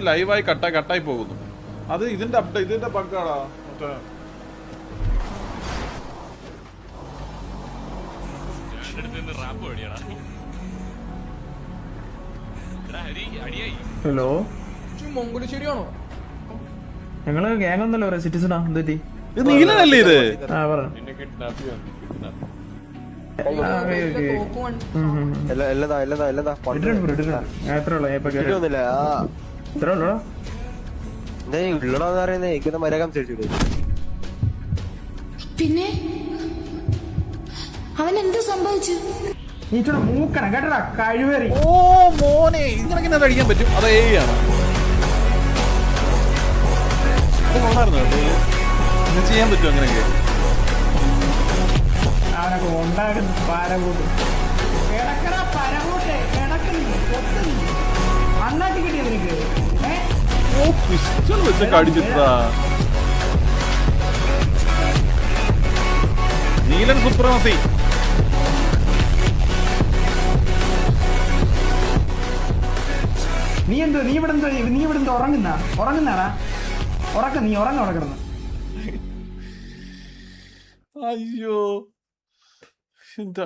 ലൈവായി കട്ടായി പോകുന്നു. അത് ഇതിന്റെ ബഗ്ഗാടാ. ഹലോ, ശരിയാണോ? ഞങ്ങള് ഗ്യാങ് ഒന്നല്ലോ പറയാ, സിറ്റിസണാ. എന്തെറ്റി? നീലനല്ലേ ഇത്? പറ. പിന്നെ അവൻ എന്ത് സംഭവിച്ചു? മൂക്കണം കേട്ടടാ, കഴിവേറി. ഓ മോനെ, ഇങ്ങനെ കഴിക്കാൻ പറ്റും? അതേ ആണ് ചെയ്യാൻ പറ്റും അങ്ങനെയൊക്കെ. അവനൊക്കെ ഉണ്ടാകുന്നു പാരകൂട്ട്. അണ്ണാട്ടി കിട്ടിയ നിനക്ക് വെച്ചൊക്കെ അടിച്ചിട്ടാ. നീലൻ സുപ്രമസി. നീ ഇവിടെ ഉറങ്ങുന്നാടാ. നീ ഉറങ്ങ. അയ്യോ എന്താ